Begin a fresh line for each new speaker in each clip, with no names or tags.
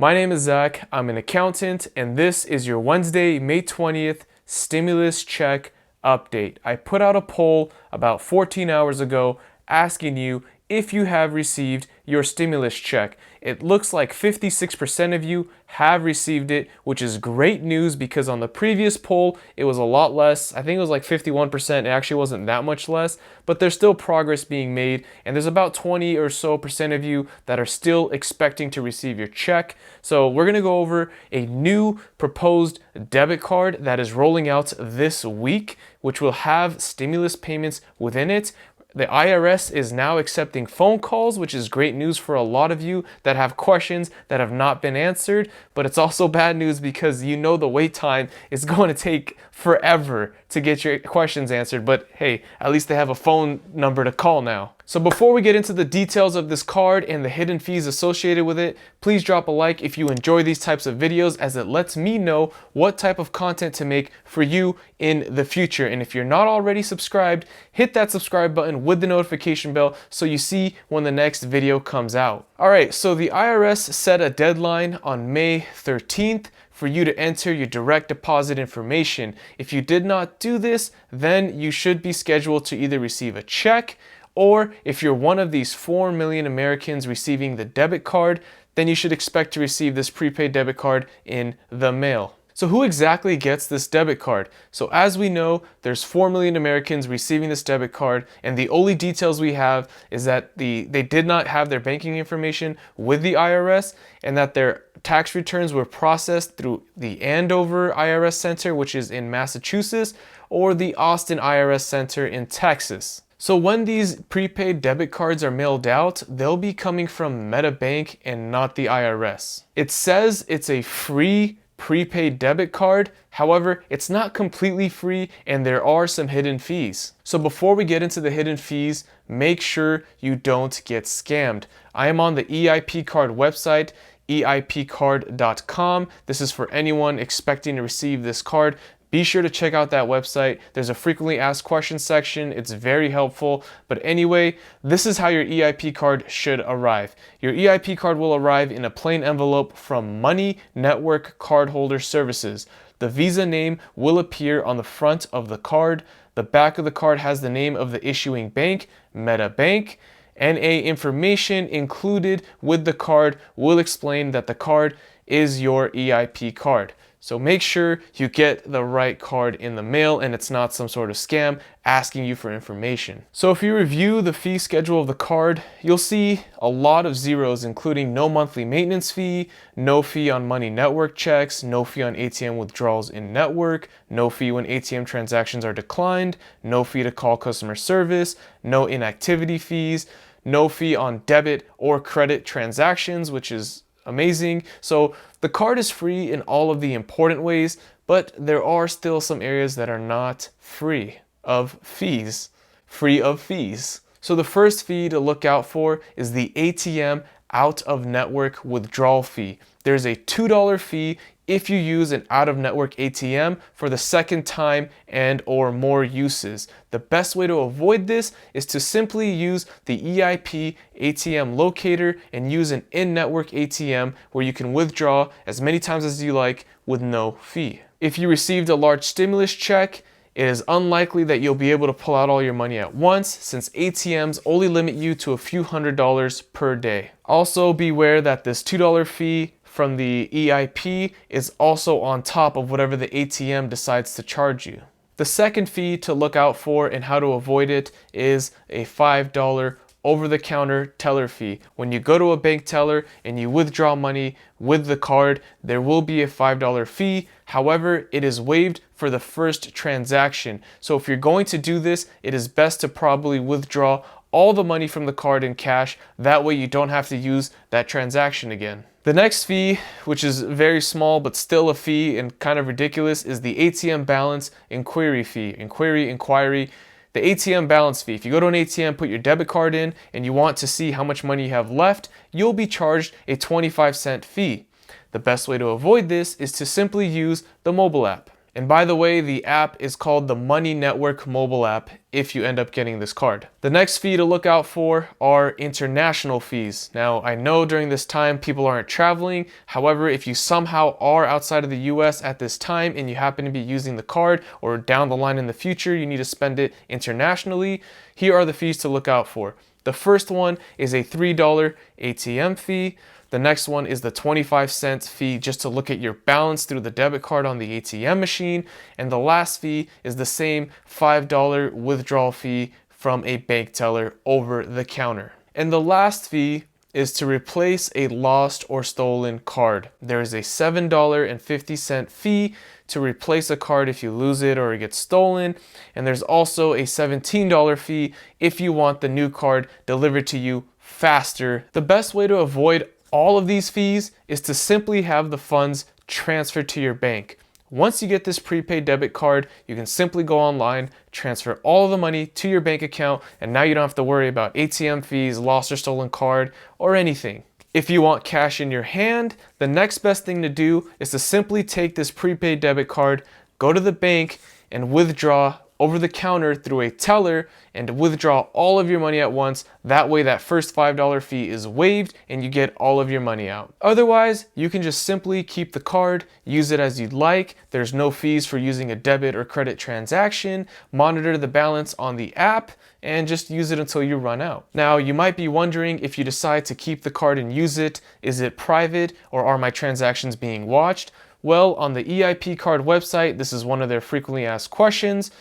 My name is Zach, I'm an accountant, and this is your Wednesday, May 20th stimulus check update. I put out a poll about 14 hours ago asking you if you have received your stimulus check. It looks like 56% of you have received it, which is great news because on the previous poll, it was a lot less. I think it was like 51%. It actually wasn't that much less, but there's still progress being made. And there's about 20 or so percent of you that are still expecting to receive your check. So we're going to go over a new proposed debit card that is rolling out this week, which will have stimulus payments within it. The IRS is now accepting phone calls, which is great news for a lot of you that have questions that have not been answered, but it's also bad news because you know the wait time is going to take forever to get your questions answered, but hey, at least they have a phone number to call now. So before we get into the details of this card and the hidden fees associated with it, please drop a like if you enjoy these types of videos, as it lets me know what type of content to make for you in the future. And if you're not already subscribed, hit that subscribe button with the notification bell so you see when the next video comes out. Alright, so the IRS set a deadline on May 13th for you to enter your direct deposit information. If you did not do this, then you should be scheduled to either receive a check, or if you're one of these 4 million Americans receiving the debit card, then you should expect to receive this prepaid debit card in the mail. So who exactly gets this debit card? So as we know, there's 4 million Americans receiving this debit card, and the only details we have is that they did not have their banking information with the IRS, and that their tax returns were processed through the Andover IRS Center, which is in Massachusetts, or the Austin IRS Center in Texas. So when these prepaid debit cards are mailed out, they'll be coming from MetaBank and not the IRS. It says it's a free prepaid debit card. However, it's not completely free and there are some hidden fees. So before we get into the hidden fees, make sure you don't get scammed. I am on the EIP card website, eipcard.com. This is for anyone expecting to receive this card. Be sure to check out that website. There's a frequently asked questions section. It's very helpful. But anyway, this is how your EIP card should arrive. Your EIP card will arrive in a plain envelope from Money Network Cardholder Services. The Visa name will appear on the front of the card. The back of the card has the name of the issuing bank, MetaBank. NA information included with the card will explain that the card is your EIP card. So make sure you get the right card in the mail and it's not some sort of scam asking you for information. So if you review the fee schedule of the card, you'll see a lot of zeros, including no monthly maintenance fee, no fee on money network checks, no fee on ATM withdrawals in network, no fee when ATM transactions are declined, no fee to call customer service, no inactivity fees, no fee on debit or credit transactions, which is amazing. So the card is free in all of the important ways, but there are still some areas that are not free of fees. So the first fee to look out for is the ATM out of network withdrawal fee. There's a $2 fee if you use an out-of-network ATM for the second time and or more uses. The best way to avoid this is to simply use the EIP ATM locator and use an in-network ATM where you can withdraw as many times as you like with no fee. If you received a large stimulus check, it is unlikely that you'll be able to pull out all your money at once, since ATMs only limit you to a few $100s per day. Also beware that this $2 fee from the EIP is also on top of whatever the ATM decides to charge you. The second fee to look out for and how to avoid it is a $5 over-the-counter teller fee. When you go to a bank teller and you withdraw money with the card, there will be a $5 fee. However, it is waived for the first transaction. So if you're going to do this, it is best to probably withdraw all the money from the card in cash. That way you don't have to use that transaction again. The next fee, which is very small but still a fee and kind of ridiculous, is the ATM balance inquiry fee. Inquiry. The ATM balance fee. If you go to an ATM, put your debit card in, and you want to see how much money you have left, you'll be charged a 25-cent fee. The best way to avoid this is to simply use the mobile app. And by the way, the app is called the Money Network mobile app if you end up getting this card. The next fee to look out for are international fees. Now, I know during this time people aren't traveling. However, if you somehow are outside of the US at this time and you happen to be using the card, or down the line in the future you need to spend it internationally, here are the fees to look out for. The first one is a $3 ATM fee. The next one is the 25-cent fee just to look at your balance through the debit card on the ATM machine. And the last fee is the same $5 withdrawal fee from a bank teller over the counter. And the last fee is to replace a lost or stolen card. There is a $7.50 fee to replace a card if you lose it or it gets stolen. And there's also a $17 fee if you want the new card delivered to you faster. The best way to avoid all of these fees is to simply have the funds transferred to your bank. Once you get this prepaid debit card, you can simply go online, transfer all of the money to your bank account, and now you don't have to worry about ATM fees, lost or stolen card, or anything. If you want cash in your hand, the next best thing to do is to simply take this prepaid debit card, go to the bank, and withdraw over the counter through a teller and withdraw all of your money at once. That way that first $5 fee is waived and you get all of your money out. Otherwise, you can just simply keep the card, use it as you'd like. There's no fees for using a debit or credit transaction. Monitor the balance on the app and just use it until you run out. Now, you might be wondering, if you decide to keep the card and use it, is it private or are my transactions being watched? Well, on the EIP card website, this is one of their frequently asked questions.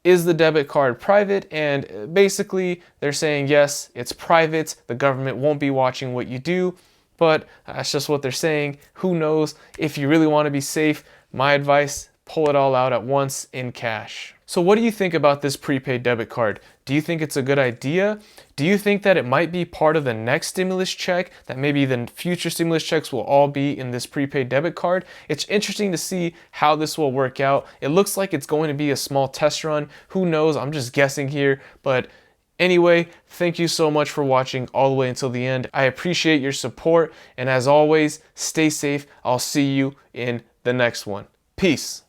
Is the debit card private? And basically they're saying yes, it's private. The government won't be watching what you do, but that's just what they're saying. Who knows? If you really want to be safe, my advice, pull it all out at once in cash. So what do you think about this prepaid debit card? Do you think it's a good idea? Do you think that it might be part of the next stimulus check, that maybe the future stimulus checks will all be in this prepaid debit card? It's interesting to see how this will work out. It looks like it's going to be a small test run. Who knows? I'm just guessing here, but anyway, thank you so much for watching all the way until the end. I appreciate your support, and as always, stay safe. I'll see you in the next one. Peace.